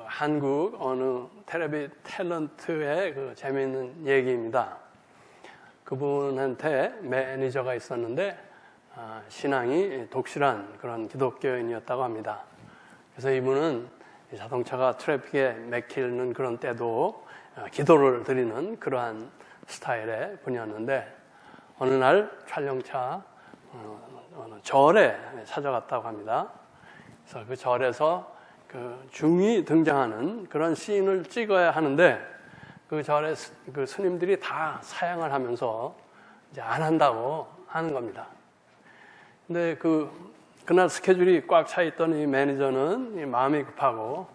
한국 어느 텔레비 탤런트의 그 재미있는 얘기입니다. 그분한테 매니저가 있었는데 신앙이 독실한 그런 기독교인이었다고 합니다. 그래서 이분은 자동차가 트래픽에 막히는 그런 때도 기도를 드리는 그러한 스타일의 분이었는데 어느 날 촬영차 어느 절에 찾아갔다고 합니다. 그래서 그 절에서 그 중이 등장하는 그런 씬을 찍어야 하는데 그 절에 그 스님들이 다 사양을 하면서 이제 안 한다고 하는 겁니다. 근데 그날 스케줄이 꽉 차 있던 이 매니저는 마음이 급하고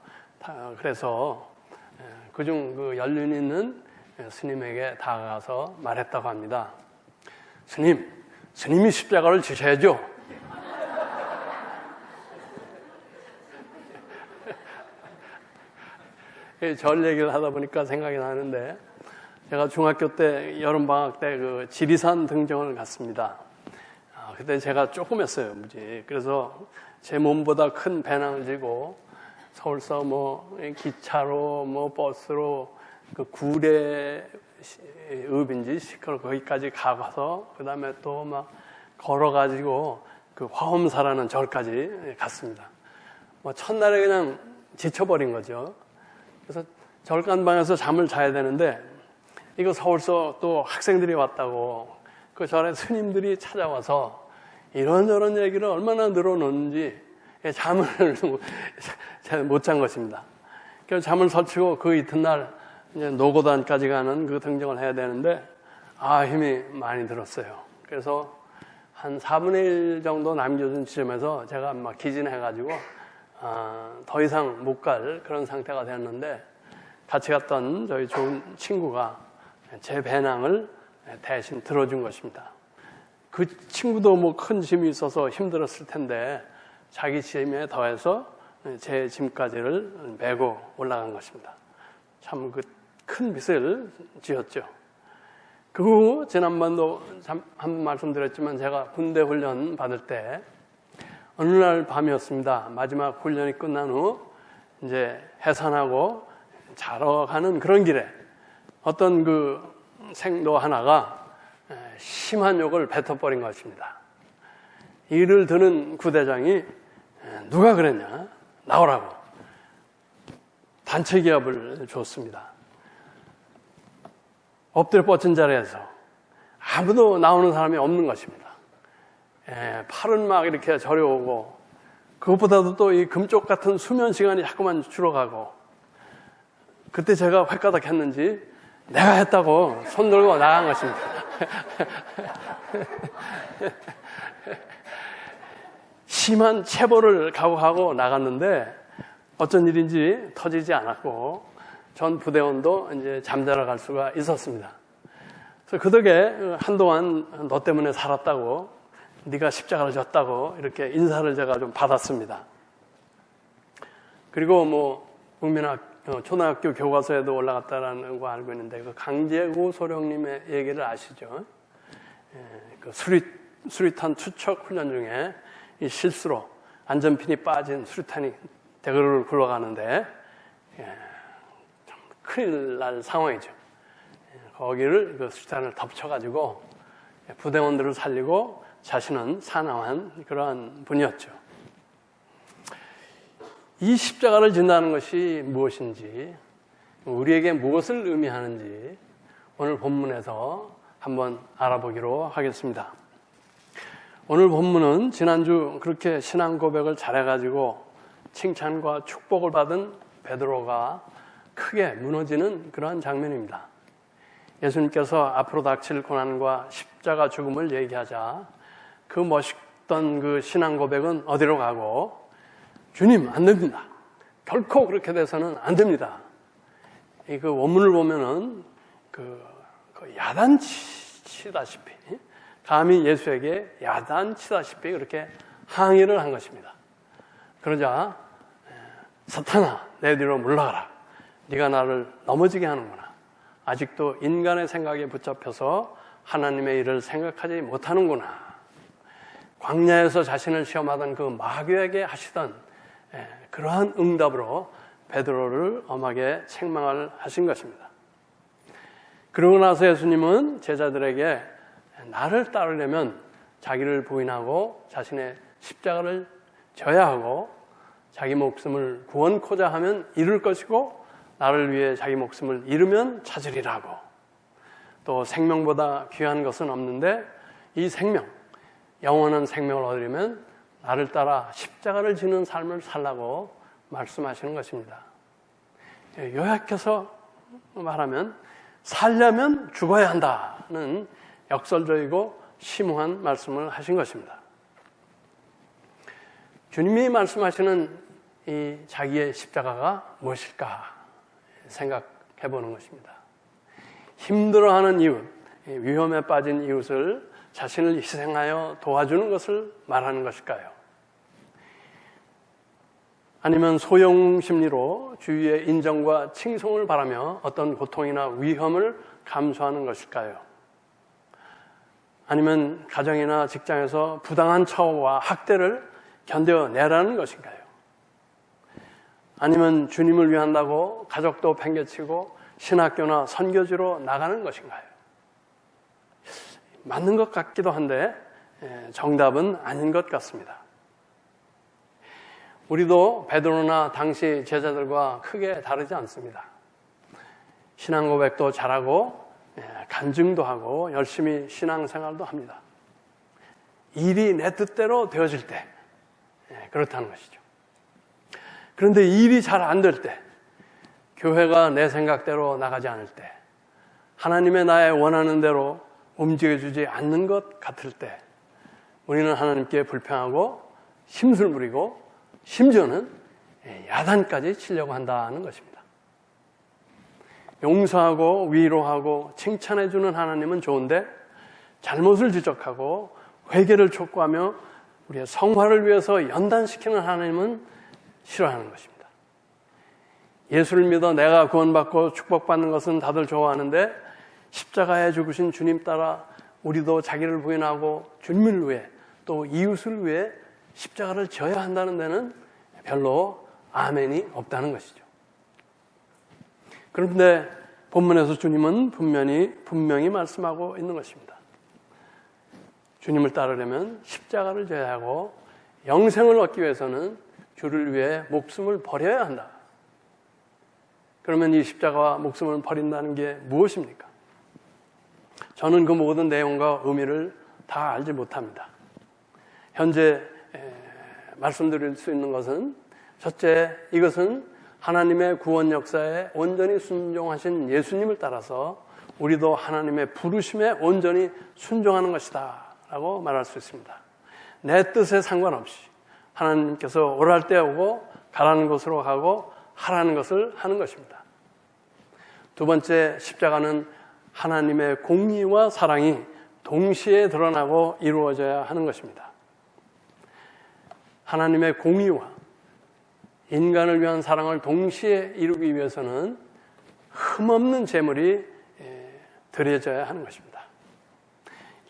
그래서 그중 그 연륜 있는 스님에게 다가가서 말했다고 합니다. 스님이 십자가를 지셔야죠. 절 얘기를 하다 보니까 생각이 나는데 제가 중학교 때 여름방학 때 그 지리산 등정을 갔습니다. 그때 제가 조그맸어요, 무지. 그래서 제 몸보다 큰 배낭을 지고 서울서 뭐 기차로 뭐 버스로 그 구례읍인지 시커러 거기까지 가서 그 다음에 또 막 걸어가지고 그 화엄사라는 절까지 갔습니다. 뭐 첫날에 그냥 지쳐버린 거죠. 그래서 절간방에서 잠을 자야 되는데 이거 서울서 또 학생들이 왔다고 그 절에 스님들이 찾아와서 이런저런 얘기를 얼마나 늘어놓는지 잠을 못 잔 것입니다. 그래서 잠을 설치고 그 이튿날 이제 노고단까지 가는 그 등정을 해야 되는데 힘이 많이 들었어요. 그래서 한 4분의 1 정도 남겨진 지점에서 제가 막 기진해가지고 더 이상 못 갈 그런 상태가 되었는데 같이 갔던 저희 좋은 친구가 제 배낭을 대신 들어준 것입니다. 그 친구도 뭐 큰 짐이 있어서 힘들었을 텐데 자기 짐에 더해서 제 짐까지를 메고 올라간 것입니다. 참 그 큰 빚을 지었죠. 그 후 지난번도 한 말씀 드렸지만 제가 군대 훈련 받을 때 어느 날 밤이었습니다. 마지막 훈련이 끝난 후 이제 해산하고 자러 가는 그런 길에 어떤 그 생도 하나가 심한 욕을 뱉어버린 것입니다. 이를 드는 구대장이 누가 그랬냐? 나오라고 단체 기합을 줬습니다. 엎드려 뻗친 자리에서 아무도 나오는 사람이 없는 것입니다. 팔은 막 이렇게 저려오고 그것보다도 또 이 금쪽 같은 수면 시간이 자꾸만 줄어가고 그때 제가 획가닥 했는지 내가 했다고 손 들고 나간 것입니다. 심한 체벌을 각오하고 나갔는데 어쩐 일인지 터지지 않았고 전 부대원도 이제 잠자러 갈 수가 있었습니다. 그래서 그 덕에 한동안 너 때문에 살았다고 네가 십자가를 졌다고 이렇게 인사를 제가 좀 받았습니다. 그리고 뭐 초등학교 교과서에도 올라갔다라는 거 알고 있는데 그 강재구 소령님의 얘기를 아시죠? 그 수리탄 투척 훈련 중에 이 실수로 안전핀이 빠진 수리탄이 대거를 굴러가는데 참 큰일 날 상황이죠. 거기를 그 수리탄을 덮쳐가지고 부대원들을 살리고 자신은 사망한 그러한 분이었죠. 이 십자가를 진다는 것이 무엇인지, 우리에게 무엇을 의미하는지 오늘 본문에서 한번 알아보기로 하겠습니다. 오늘 본문은 지난주 그렇게 신앙 고백을 잘해가지고 칭찬과 축복을 받은 베드로가 크게 무너지는 그러한 장면입니다. 예수님께서 앞으로 닥칠 고난과 십자가 죽음을 얘기하자 그 멋있던 그 신앙 고백은 어디로 가고 주님 안 됩니다. 결코 그렇게 돼서는 안 됩니다. 그 원문을 보면은 그 야단치다시피 감히 예수에게 야단치다시피 그렇게 항의를 한 것입니다. 그러자 사탄아 내 뒤로 물러가라. 네가 나를 넘어지게 하는구나. 아직도 인간의 생각에 붙잡혀서 하나님의 일을 생각하지 못하는구나. 광야에서 자신을 시험하던 그 마귀에게 하시던 그러한 응답으로 베드로를 엄하게 책망을 하신 것입니다. 그러고 나서 예수님은 제자들에게 나를 따르려면 자기를 부인하고 자신의 십자가를 져야 하고 자기 목숨을 구원코자 하면 잃을 것이고 나를 위해 자기 목숨을 잃으면 찾으리라고. 또 생명보다 귀한 것은 없는데 이 생명, 영원한 생명을 얻으려면 나를 따라 십자가를 지는 삶을 살라고 말씀하시는 것입니다. 요약해서 말하면 살려면 죽어야 한다는 역설적이고 심오한 말씀을 하신 것입니다. 주님이 말씀하시는 이 자기의 십자가가 무엇일까 생각해 보는 것입니다. 힘들어하는 이웃, 위험에 빠진 이웃을 자신을 희생하여 도와주는 것을 말하는 것일까요? 아니면 소용 심리로 주위의 인정과 칭송을 바라며 어떤 고통이나 위험을 감수하는 것일까요? 아니면 가정이나 직장에서 부당한 처우와 학대를 견뎌내라는 것인가요? 아니면 주님을 위한다고 가족도 팽개치고 신학교나 선교지로 나가는 것인가요? 맞는 것 같기도 한데 정답은 아닌 것 같습니다. 우리도 베드로나 당시 제자들과 크게 다르지 않습니다. 신앙 고백도 잘하고 간증도 하고 열심히 신앙생활도 합니다. 일이 내 뜻대로 되어질 때 그렇다는 것이죠. 그런데 일이 잘 안 될 때, 교회가 내 생각대로 나가지 않을 때, 하나님의 나의 원하는 대로 움직여주지 않는 것 같을 때 우리는 하나님께 불평하고 심술 부리고 심지어는 야단까지 치려고 한다는 것입니다. 용서하고 위로하고 칭찬해주는 하나님은 좋은데 잘못을 지적하고 회개를 촉구하며 우리의 성화를 위해서 연단시키는 하나님은 싫어하는 것입니다. 예수를 믿어 내가 구원받고 축복받는 것은 다들 좋아하는데 십자가에 죽으신 주님 따라 우리도 자기를 부인하고 주님을 위해 또 이웃을 위해 십자가를 져야 한다는 데는 별로 아멘이 없다는 것이죠. 그런데 본문에서 주님은 분명히 말씀하고 있는 것입니다. 주님을 따르려면 십자가를 져야 하고 영생을 얻기 위해서는 주를 위해 목숨을 버려야 한다. 그러면 이 십자가와 목숨을 버린다는 게 무엇입니까? 저는 그 모든 내용과 의미를 다 알지 못합니다. 현재 말씀드릴 수 있는 것은 첫째, 이것은 하나님의 구원 역사에 온전히 순종하신 예수님을 따라서 우리도 하나님의 부르심에 온전히 순종하는 것이다 라고 말할 수 있습니다. 내 뜻에 상관없이 하나님께서 오랄 때 오고 가라는 곳으로 가고 하라는 것을 하는 것입니다. 두 번째, 십자가는 하나님의 공의와 사랑이 동시에 드러나고 이루어져야 하는 것입니다. 하나님의 공의와 인간을 위한 사랑을 동시에 이루기 위해서는 흠없는 제물이 드려져야 하는 것입니다.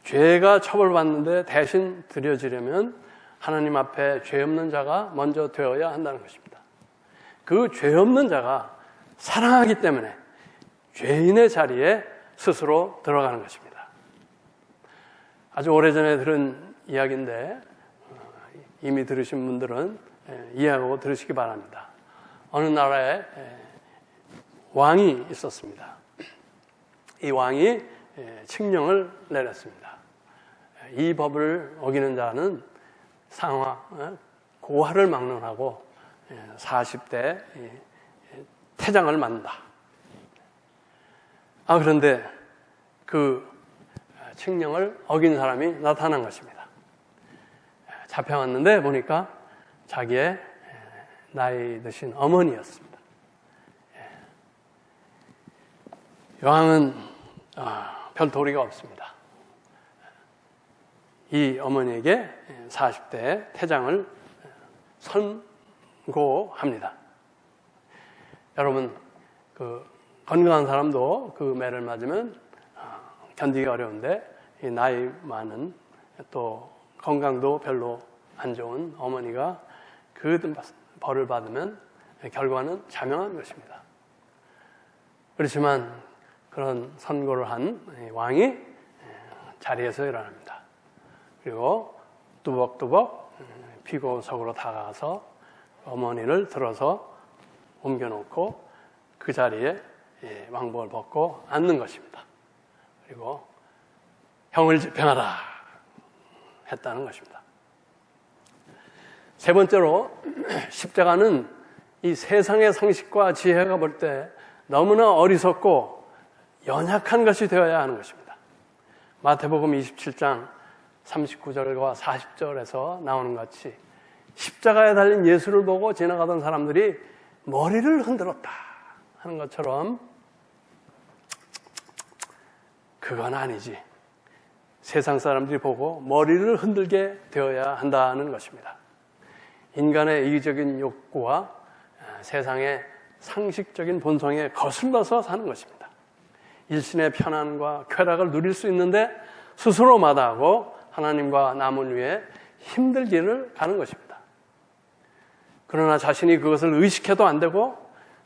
죄가 처벌받는데 대신 드려지려면 하나님 앞에 죄 없는 자가 먼저 되어야 한다는 것입니다. 그 죄 없는 자가 사랑하기 때문에 죄인의 자리에 스스로 들어가는 것입니다. 아주 오래전에 들은 이야기인데 이미 들으신 분들은 이해하고 들으시기 바랍니다. 어느 나라에 왕이 있었습니다. 이 왕이 칙령을 내렸습니다. 이 법을 어기는 자는 상하, 고하를 막론하고 40대 태장을 맞는다. 그런데 그 칙령을 어긴 사람이 나타난 것입니다. 잡혀왔는데 보니까 자기의 나이 드신 어머니였습니다. 왕은 별 도리가 없습니다. 이 어머니에게 40대 태장을 선고합니다. 여러분, 그 건강한 사람도 그 매를 맞으면 견디기 어려운데 이 나이 많은 또 건강도 별로 안 좋은 어머니가 그 벌을 받으면 결과는 자명한 것입니다. 그렇지만 그런 선고를 한 왕이 자리에서 일어납니다. 그리고 뚜벅뚜벅 피고석으로 다가가서 어머니를 들어서 옮겨놓고 그 자리에 왕복을 벗고 앉는 것입니다. 그리고 형을 집행하라 했다는 것입니다. 세 번째로 십자가는 이 세상의 상식과 지혜가 볼 때 너무나 어리석고 연약한 것이 되어야 하는 것입니다. 마태복음 27장 39절과 40절에서 나오는 것 같이 십자가에 달린 예수를 보고 지나가던 사람들이 머리를 흔들었다 하는 것처럼 그건 아니지. 세상 사람들이 보고 머리를 흔들게 되어야 한다는 것입니다. 인간의 이기적인 욕구와 세상의 상식적인 본성에 거슬러서 사는 것입니다. 일신의 편안과 쾌락을 누릴 수 있는데 스스로 마다하고 하나님과 남을 위해 힘들기를 가는 것입니다. 그러나 자신이 그것을 의식해도 안 되고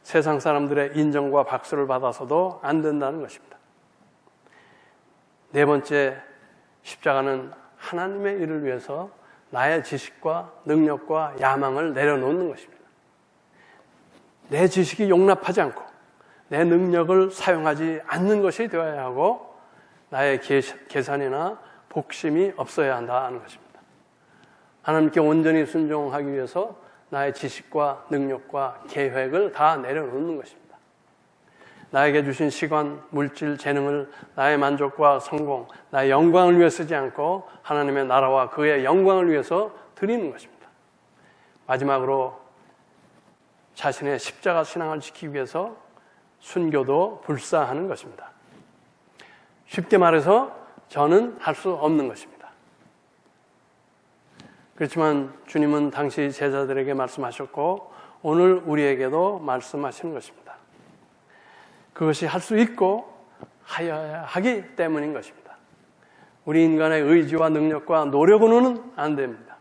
세상 사람들의 인정과 박수를 받아서도 안 된다는 것입니다. 네 번째, 십자가는 하나님의 일을 위해서 나의 지식과 능력과 야망을 내려놓는 것입니다. 내 지식이 용납하지 않고 내 능력을 사용하지 않는 것이 되어야 하고 나의 계산이나 복심이 없어야 한다는 것입니다. 하나님께 온전히 순종하기 위해서 나의 지식과 능력과 계획을 다 내려놓는 것입니다. 나에게 주신 시간, 물질, 재능을 나의 만족과 성공, 나의 영광을 위해 쓰지 않고 하나님의 나라와 그의 영광을 위해서 드리는 것입니다. 마지막으로 자신의 십자가 신앙을 지키기 위해서 순교도 불사하는 것입니다. 쉽게 말해서 저는 할 수 없는 것입니다. 그렇지만 주님은 당시 제자들에게 말씀하셨고 오늘 우리에게도 말씀하시는 것입니다. 그것이 할 수 있고 하여야 하기 때문인 것입니다. 우리 인간의 의지와 능력과 노력으로는 안 됩니다.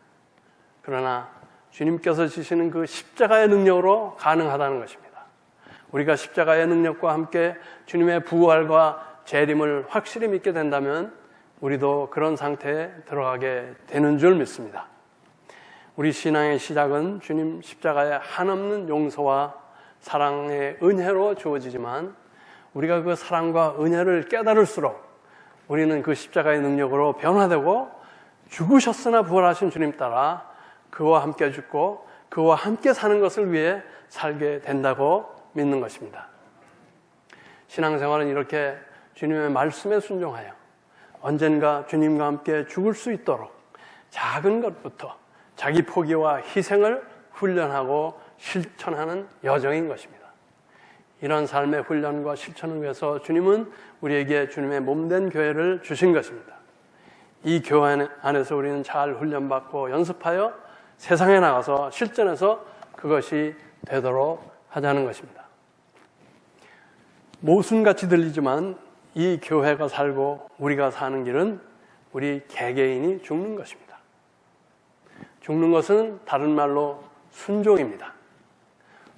그러나 주님께서 주시는 그 십자가의 능력으로 가능하다는 것입니다. 우리가 십자가의 능력과 함께 주님의 부활과 재림을 확실히 믿게 된다면 우리도 그런 상태에 들어가게 되는 줄 믿습니다. 우리 신앙의 시작은 주님 십자가의 한없는 용서와 사랑의 은혜로 주어지지만 우리가 그 사랑과 은혜를 깨달을수록 우리는 그 십자가의 능력으로 변화되고 죽으셨으나 부활하신 주님 따라 그와 함께 죽고 그와 함께 사는 것을 위해 살게 된다고 믿는 것입니다. 신앙생활은 이렇게 주님의 말씀에 순종하여 언젠가 주님과 함께 죽을 수 있도록 작은 것부터 자기 포기와 희생을 훈련하고 실천하는 여정인 것입니다. 이런 삶의 훈련과 실천을 위해서 주님은 우리에게 주님의 몸된 교회를 주신 것입니다. 이 교회 안에서 우리는 잘 훈련받고 연습하여 세상에 나가서 실전해서 그것이 되도록 하자는 것입니다. 모순같이 들리지만 이 교회가 살고 우리가 사는 길은 우리 개개인이 죽는 것입니다. 죽는 것은 다른 말로 순종입니다.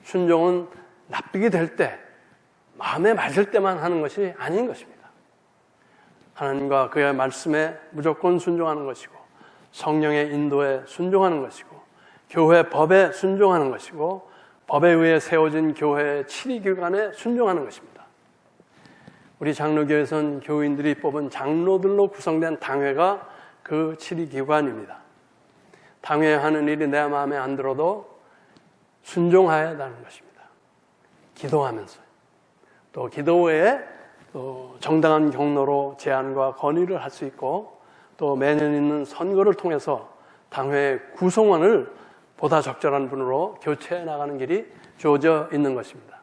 순종은 납득이 될 때, 마음에 맞을 때만 하는 것이 아닌 것입니다. 하나님과 그의 말씀에 무조건 순종하는 것이고 성령의 인도에 순종하는 것이고 교회 법에 순종하는 것이고 법에 의해 세워진 교회의 7위기관에 순종하는 것입니다. 우리 장로교에서는 교인들이 뽑은 장로들로 구성된 당회가 그 7위기관입니다. 당회하는 일이 내 마음에 안 들어도 순종해야 한다는 것입니다. 기도하면서 또 기도 외에 또 정당한 경로로 제안과 건의를 할 수 있고 또 매년 있는 선거를 통해서 당회의 구성원을 보다 적절한 분으로 교체해 나가는 길이 주어져 있는 것입니다.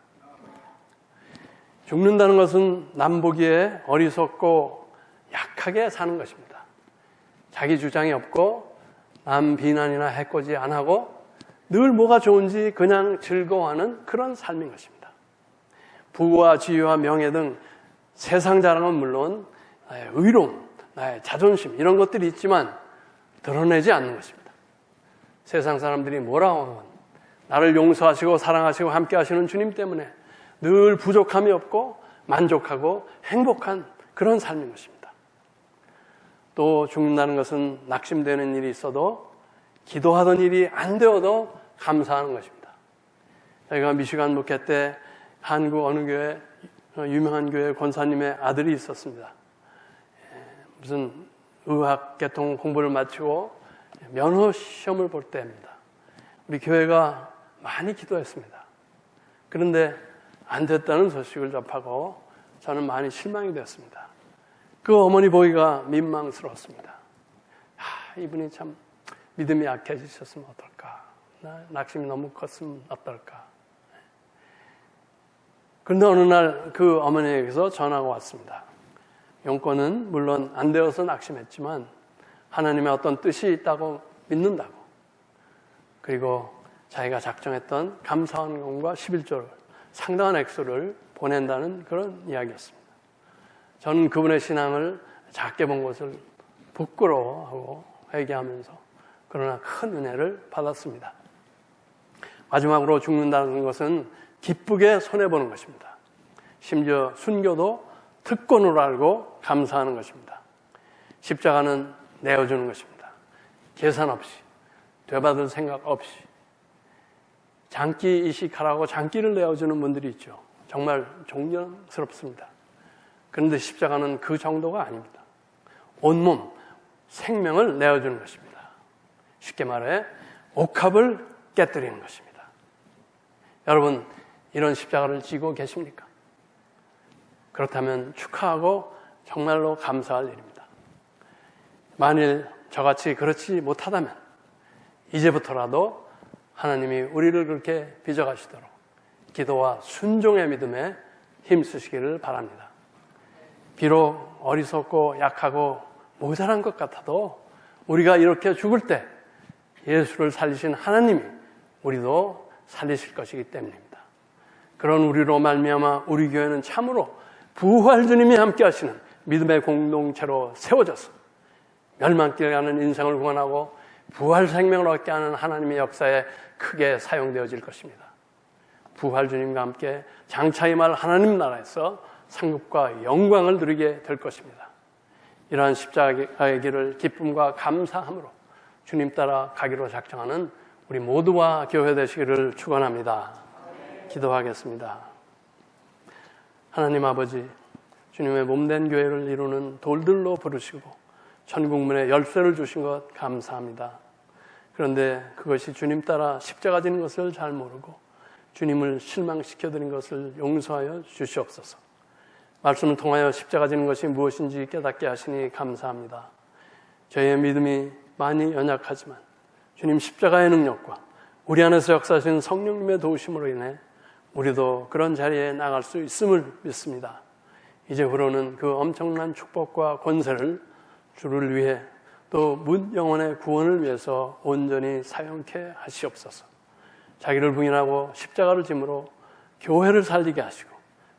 죽는다는 것은 남 보기에 어리석고 약하게 사는 것입니다. 자기 주장이 없고 남 비난이나 해코지 안 하고 늘 뭐가 좋은지 그냥 즐거워하는 그런 삶인 것입니다. 부와 지위와 명예 등 세상 자랑은 물론 나의 의로움, 나의 자존심 이런 것들이 있지만 드러내지 않는 것입니다. 세상 사람들이 뭐라고 하건 나를 용서하시고 사랑하시고 함께 하시는 주님 때문에 늘 부족함이 없고 만족하고 행복한 그런 삶인 것입니다. 또 죽는다는 것은 낙심되는 일이 있어도 기도하던 일이 안 되어도 감사하는 것입니다. 저희가 미시간 목회 때 한국 어느 교회, 유명한 교회 권사님의 아들이 있었습니다. 무슨 의학 계통 공부를 마치고 면허 시험을 볼 때입니다. 우리 교회가 많이 기도했습니다. 그런데 안 됐다는 소식을 접하고 저는 많이 실망이 되었습니다. 그 어머니 보기가 민망스러웠습니다. 이분이 참 믿음이 약해지셨으면 어떨까? 낙심이 너무 컸으면 어떨까? 그런데 어느 날 그 어머니에게서 전화가 왔습니다. 용건은 물론 안 되어서 낙심했지만 하나님의 어떤 뜻이 있다고 믿는다고, 그리고 자기가 작정했던 감사원금과 11조를 상당한 액수를 보낸다는 그런 이야기였습니다. 저는 그분의 신앙을 작게 본 것을 부끄러워하고 회개하면서 그러나 큰 은혜를 받았습니다. 마지막으로 죽는다는 것은 기쁘게 손해보는 것입니다. 심지어 순교도 특권으로 알고 감사하는 것입니다. 십자가는 내어주는 것입니다. 계산 없이, 되받을 생각 없이. 장기 이식하라고 장기를 내어주는 분들이 있죠. 정말 존경스럽습니다. 그런데 십자가는 그 정도가 아닙니다. 온몸, 생명을 내어주는 것입니다. 쉽게 말해 옥합을 깨뜨리는 것입니다. 여러분, 이런 십자가를 지고 계십니까? 그렇다면 축하하고 정말로 감사할 일입니다. 만일 저같이 그렇지 못하다면 이제부터라도 하나님이 우리를 그렇게 빚어가시도록 기도와 순종의 믿음에 힘쓰시기를 바랍니다. 비록 어리석고 약하고 모자란 것 같아도 우리가 이렇게 죽을 때 예수를 살리신 하나님이 우리도 살리실 것이기 때문입니다. 그런 우리로 말미암아 우리 교회는 참으로 부활 주님이 함께 하시는 믿음의 공동체로 세워져서 멸망길 가는 인생을 구원하고 부활 생명을 얻게 하는 하나님의 역사에 크게 사용되어질 것입니다. 부활 주님과 함께 장차 임할 하나님 나라에서 상급과 영광을 누리게 될 것입니다. 이러한 십자가의 길을 기쁨과 감사함으로 주님 따라 가기로 작정하는 우리 모두와 교회 되시기를 축원합니다. 기도하겠습니다. 하나님 아버지, 주님의 몸된 교회를 이루는 돌들로 부르시고 천국문에 열쇠를 주신 것 감사합니다. 그런데 그것이 주님 따라 십자가 지는 것을 잘 모르고 주님을 실망시켜드린 것을 용서하여 주시옵소서. 말씀을 통하여 십자가 지는 것이 무엇인지 깨닫게 하시니 감사합니다. 저희의 믿음이 많이 연약하지만 주님 십자가의 능력과 우리 안에서 역사하신 성령님의 도우심으로 인해 우리도 그런 자리에 나갈 수 있음을 믿습니다. 이제부로는 그 엄청난 축복과 권세를 주를 위해 또 문 영혼의 구원을 위해서 온전히 사용케 하시옵소서. 자기를 부인하고 십자가를 짐으로 교회를 살리게 하시고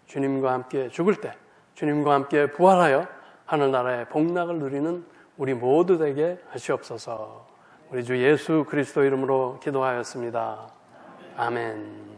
주님과 함께 죽을 때 주님과 함께 부활하여 하늘나라의 복락을 누리는 우리 모두 되게 하시옵소서. 우리 주 예수 그리스도 이름으로 기도하였습니다. 아멘.